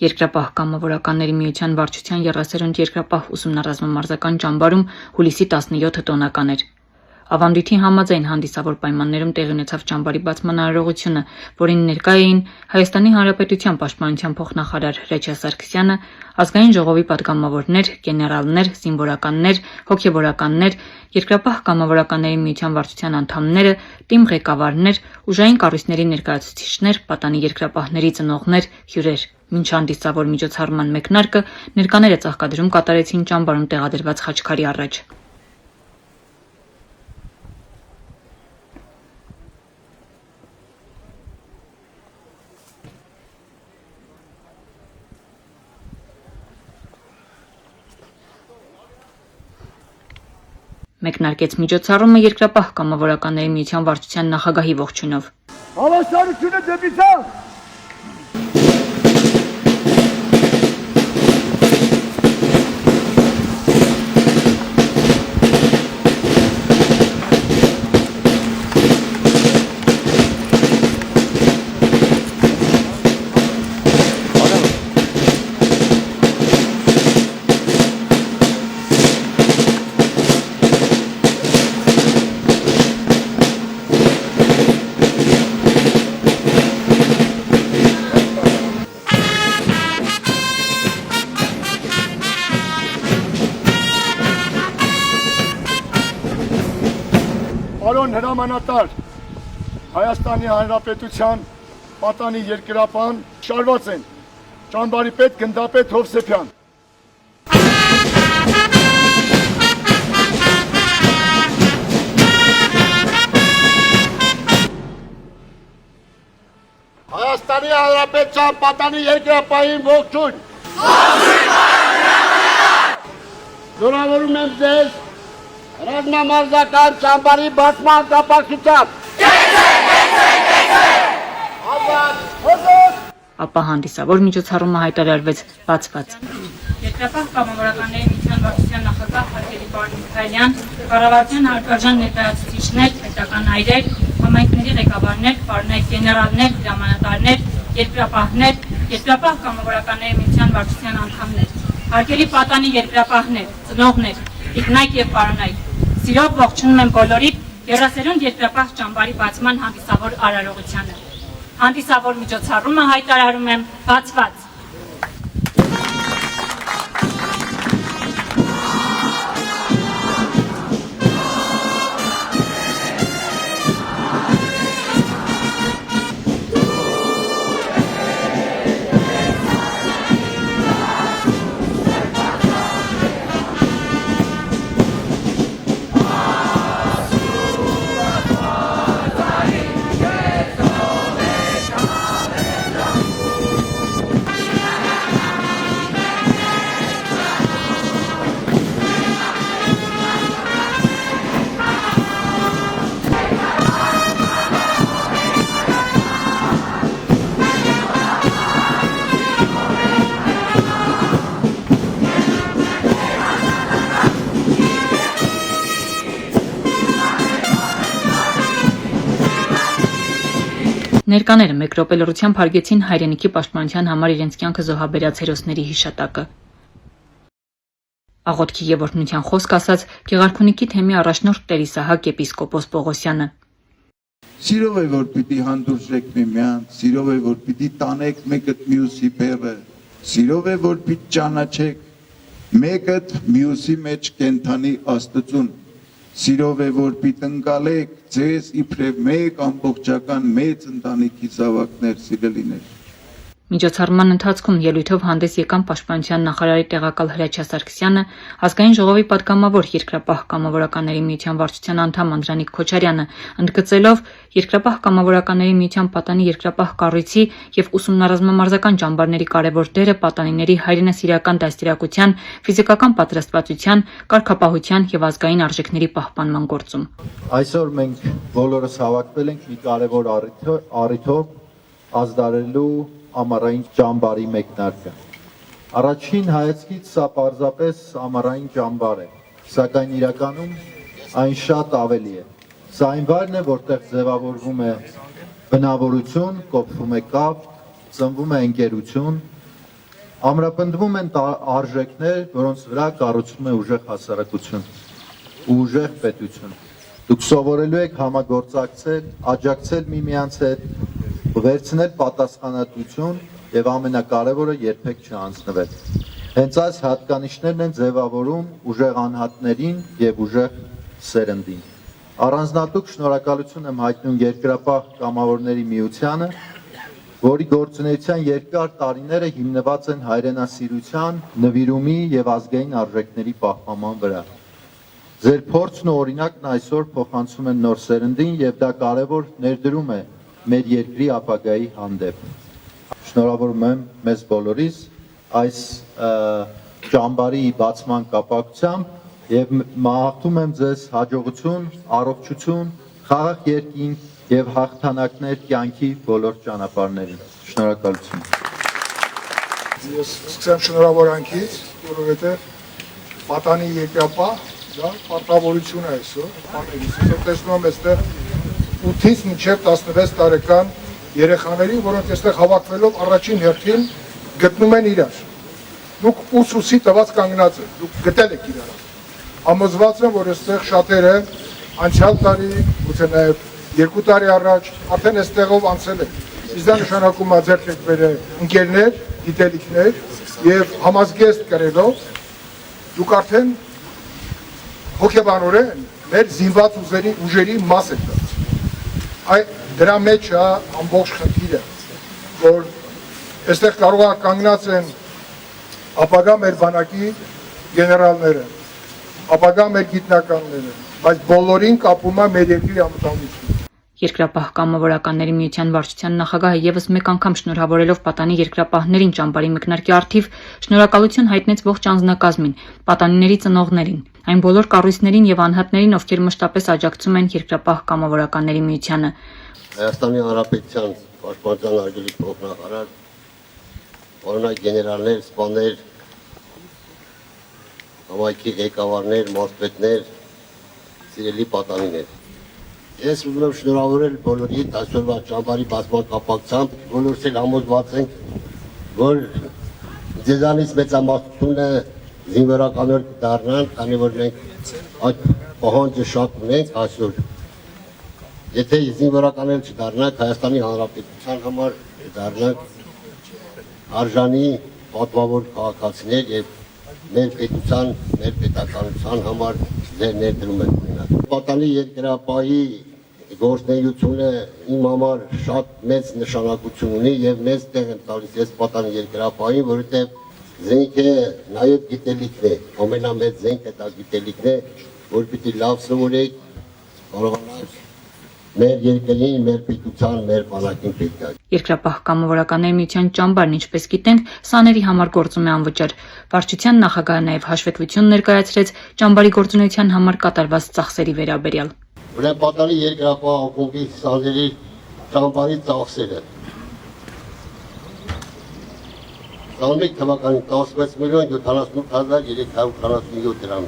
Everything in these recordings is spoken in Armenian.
Երկրապահ կամավորականների միության վարչության 30 երկրապահ ուսումնառազմամարզական ճամբարում հուլիսի 17-ը տոնական էր։ Ավանդույթի համաձայն հանդիսավոր պայմաններում տեղի ունեցավ ճամբարի բացման արարողությունը, որին ներկա էին Հայաստանի Հանրապետության պաշտպանության փոխնախարար Ռեչա Սարգսյանը, ազգային ժողովի պատգամավորներ, գեներալներ, զինվորականներ, հոգևորականներ, երկրապահ կամավորականների միության վարչության անդամները, թիմ ղեկավարներ, ուժային կառույցների ներկայացուցիչներ, պատանի երկրապահների ծնողներ, հյուրեր։ Մինչ հանդիսավոր միջոցառման մեկնարկը ներկաները ծաղկադրում կատարեցին ճամբարում տեղադրված խաչքարի առաջ։ Մեկնարկեց միջոցառումը երկրապահ կամավորականների միության վարչության նախագահի ողջույնով։ Հավասարությունը դեպի ցավ։ Պարոն հրամանատար, Հայաստանի Հանրապետության պատանի երկրապահ շարված են ճամբարի պետ գնդապետ Հովսեփյան։ Հայաստանի Հանրապետության պատանի երկրապահին ողջույն։ Զորավորում եմ ձեզ ռազմամարզական ճամբարի բացման կապակցությամբ։ Ապա հանդիսավոր միջոցառումը հայտարարվեց բացված։ Երկրապահ կամավորականների միության վարչության նախագահ Հարգելի պարոն Միքայելյան, կառավարության հարգարժան ներկայացուցիչներ, պետական այրեր, համայնքների ղեկավարներ, պարոնայք գեներալներ, հրամանատարներ, երկրապահներ, երկրապահ կամավորականների միության վարչության անդամներ, հարգելի պատանի երկրապահներ, ծնողներ, տիկնայք եւ պարոնայք, սիրով ողջունում եմ բոլորիդ 30 երկրապահ ճամբարի բացման հանդիսավոր արարողությանը։ Հանդիսավոր միջոցառումը հայտարարում եմ բացված։ Ներկաները մեկ րոպե լռությամբ հարգեցին հայրենիքի պաշտպանության համար իրենց կյանքը զոհաբերած հերոսների հիշատակը։ Աղոթքի եւ օրհնության խոսք ասաց Գեղարքունիքի թեմի առաջնորդ Տերիսահակ եպիսկոպոս Պողոսյանը։ Սիրով է որ պիտի հանդուրժեք միմյանց, սիրով է որ պիտի տանեք մեկըդ մյուսի բեռը, սիրով է որ պիտի ճանաչեք մեկըդ մյուսի մեջ կենթանի Աստծուն, սիրով է որ պիտի ընկալեք ձեզ իբրև մեկ ամբողջական մեծ ընտանիքի զավակներ, սիրելիներ։ Միջոցառման ընթացքում ելույթով հանդես եկան պաշտպանության նախարարի տեղակալ Հրաչյա Սարգսյանը, ազգային ժողովի պատգամավոր երկրապահ կամավորականների միության վարչության անդամ Անդրանիկ Քոչարյանը, ընդգծելով երկրապահ կամավորականների միության պատանի երկրապահ կառույցի եւ ուսումնառազմամարզական ճամբարների կարևոր դերը պատանիների հայրենասիրական դաստիարակության, ֆիզիկական պատրաստվածության, կարգապահության եւ ազգային արժեքների պահպանման գործում։ Այսօր մենք բոլորս հավաքվել ենք մի կարևոր առիթով ազդարելու ամառային ճամբարի մեկնարկը։ Առաջին հայացքից սա պարզապես ամառային ճամբար է, սակայն իրականում այն շատ ավելի է։ Սա այն վայրն է, որտեղ ձևավորվում է բնավորություն, կոփվում է կապ, ծնվում է ընկերություն, Ամրապնդվում են արժեքներ, որոնց վրա կառուցվում է ուժեղ հասարակություն ու ուժեղ պետություն։ Դուք սովորելու եք համագործակցել, աջակցել միմյանց հետ, վերցնել պատասխանատվություն եւ ամենակարևորը երբեք չանձնվել։ Հենց այս հատկանիշներն են ձևավորում ուժեղ անհատներին եւ ուժեղ սերնդին։ Առանձնատուկ շնորհակալություն եմ հայտնում Երկրապահ կամավորների միությանը, որի գործունեության երկար տարիները հիմնված են հայրենասիրության, նվիրումի եւ ազգային արժեքների պահպանման վրա։ Ձեր փորձն ու օրինակն այսօր փոխանցում են նոր սերնդին եւ դա կարեւոր ներդրում է մեր երկրի ապագայի հանդեպ։ Շնորհավորում եմ մեզ բոլորիս այս ճամբարի բացման կապակցությամբ եւ մաղթում եմ ձեզ հաջողություն, առողջություն, խաղաղ երկինք եւ հաղթանակներ կյանքի բոլոր ճանապարհներին։ Շնորհակալություն։ Ես սկսեմ շնորհավորանքից, որովհետեւ պատանի երկրապահ դա պարտավորություն է այսօր, ես տեսնում եմ այստեղ 8-ից մինչև 16 տարեկան երեխաներին, որոնք այստեղ հավաքվելով առաջին հերթին գտնում են իրար։ Դուք ուսուսի տված կանգնած եք, դուք գտել եք իրար։ Համոզված եմ, որ այստեղ շատերը անցյալ տարի, գուցե նաև 2 տարի առաջ արդեն այստեղով անցել եք։ Իսկ դա նշանակում է ձեռք եք բերել ընկերներ, գիտելիքներ եւ համազգեստ կրելով դուք արդեն հոգեբանորեն մեր զինված ուժերի մաս եք դարձել։ Դրա մեջ է ամբողջ խնդիրը, որ այստեղ կարող է կանգնած են ապագա մեր բանակի գեներալները, ապագա մեր գիտնականները, բայց բոլորին կապում է մեր երկրի անվտանգությունը։ Երկրապահ կամավորականների միության վարչության նախագահը եւս մեկ անգամ շնորհավորելով պատանի երկրապահներին ճամբարի մեկնարկի առթիվ շնորհակալություն հայտնեց ողջ անձնակազմին, պատանիների ծնողներին, այն բոլոր կառույցներին եւ անհատներին, ովքեր մշտապես աջակցում են երկրապահ կամավորականների միությանը։ Հայաստանի Հանրապետության Պաշտպանության արգելիք փոխնախարար, օրինակ գեներալներ, սպաներ, համայնքի ղեկավարներ, մարզպետներ, սիրելի պատանիներ։ Ես ուզում եմ շնորհավորել բոլորիդ այսօրվա ճամբարի բացման կապակցությամբ, բոլորս էլ համոզված ենք, որ ձեզանից մեծամասնությունը զինվորականներ կդառնան, քանի որ մենք այդ պահանջը շատ ունենք այսօր։ Եթե զինվորականներ չդառնանք, Հայաստանի Հանրապետության համար դառնանք արժանի պատվավոր քաղաքացիներ եւ մեր պետության, մեր պետականության համար ձեր ներդրում եք ունենալ։ Պատանի երկրապահի գործունեությունը իմ համար շատ մեծ նշանակություն ունի եւ մեծ տեղ եմ տալիս ես պատանի երկրապահին, որովհետեւ զենքը նաեւ գիտելիքն է, ամենամեծ զենքը դա գիտելիքն է, որ պիտի լավ սովորեք, կարողանաք մեր երկրին, մեր պետության, մեր բանակին պետք է։ Երկրապահ կամավորականների միության ճամբարն, ինչպես գիտենք, սաների համար գործում է անվճար։ Վարչության նախագահը նաև հաշվետվություն ներկայացրեց ճամբարի գործունեության համար կատարված ծախսերի վերաբերյալ։ Ուրեմն պատանի երկրապահ ակումբի սաների ճամբարի ծախսերը 21 թվականին 16 միլիոն 78347 դրամ,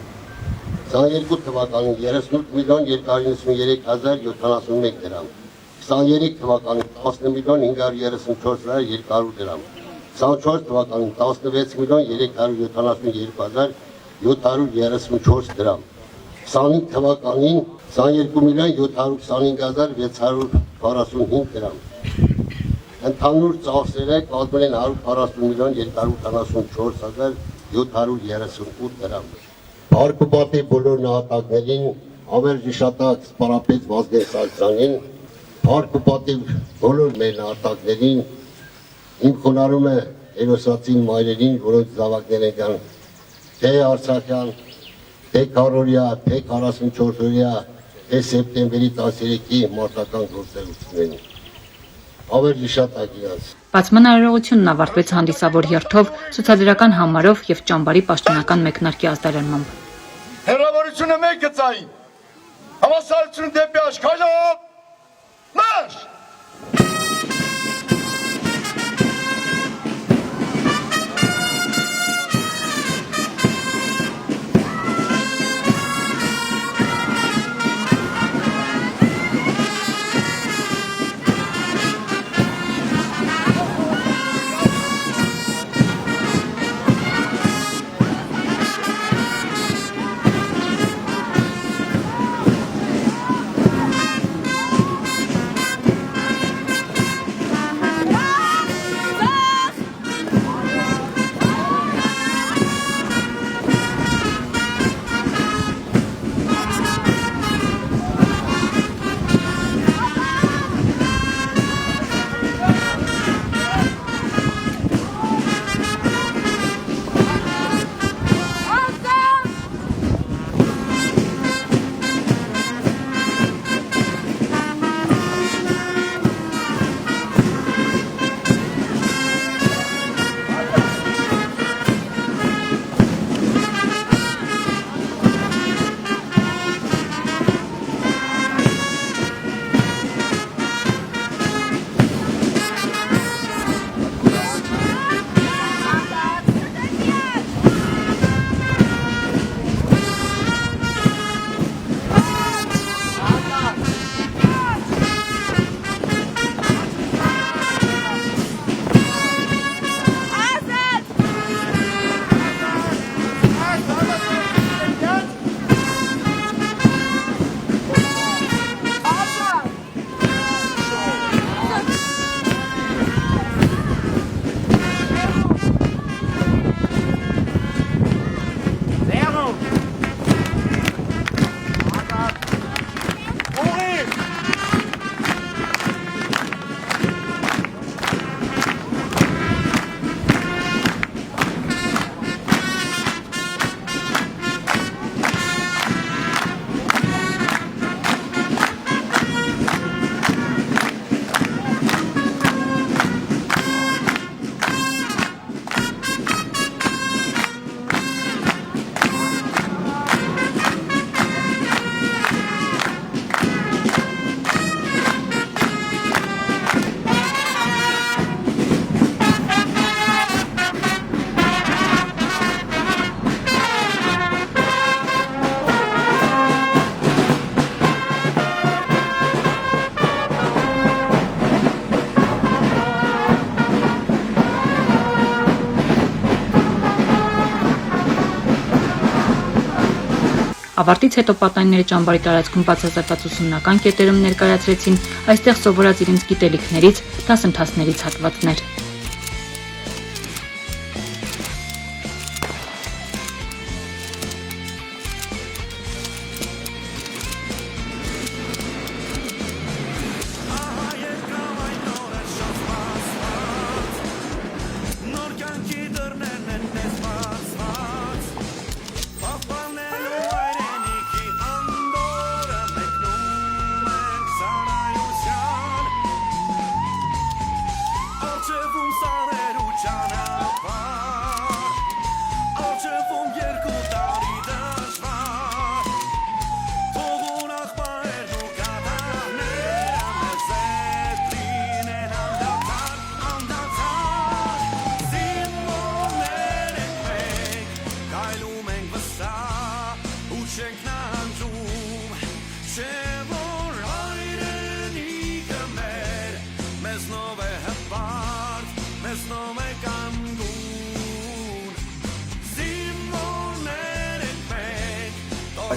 22 թվականին 38 միլիոն 293,071 դրամ, 23 թվականին 10 միլիոն 534,200 դրամ, 24 թվականին 16 միլիոն 372,734 դրամ, 25 թվականին 22 միլիոն 725,645 դրամ, ընդհանուր ծախսերը կազմել են 140 միլիոն 284,738 դրամ։ Հարկ ու պատիվ բոլոր նահատակներին, ամենաժիշատակ սպարապետ Վազգեն Սարգսյանին, հարկ ու պատիվ բոլոր մեր նահատակներին, իմ խոնարհում է հերոսացին մայրերին, որոնց զավակներ են կան, թե Արցախյան, թե քառօրյա, թե 44-օրյա, թե սեպտեմբերի 13-ի մարտական գործողություններին։ Ավերժիշատակ իրաց։ Բացման արարողությունն ավարտվեց հանդիսավոր երթով, ցուցադրական համարով եւ ճամբարի պաշտոնական մեկնարկի ազդարանմամբ։ Հերավորությունը մեկ գծային, հավասարություն դեպի աշխարհով, մարշ! Ավարտից հետո պատանիները ճամբարի տարածքում բացասական ուսումնական կետերում ներկայացրեցին այստեղ սովորած իրենց գիտելիքներից, դասընթացներից հատվածներ։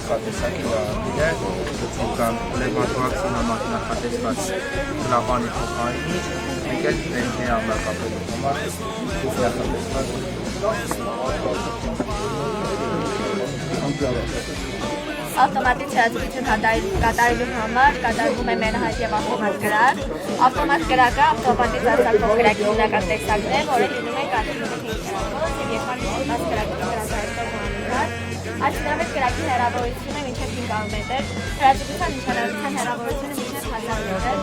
Նախատեսակի դիրեր, կան լեվատուակցին համար նախատեսված կլապանի փոխարինիչ, մեկ էլ ներքեր ամրակապելու համար նախատեսված Ավտոմատիկ ցածրություն կատարելու համար կատարվում է մենահայտ եւ ավտոմատ կրակ։ Ավտոմատ կրակը ավտոմատիկ արձակվող կրակի հիմնական տեսակն է, որը լինում է կատարումը 5 կրակով եւ երկար 10 կրակով կրակայով անունար։ Այսինքն կրակի հեռավորությունը մինչև 500 մետր, հրաձգության նշանավորության հեռավորությունը մինչև 1000 մետր։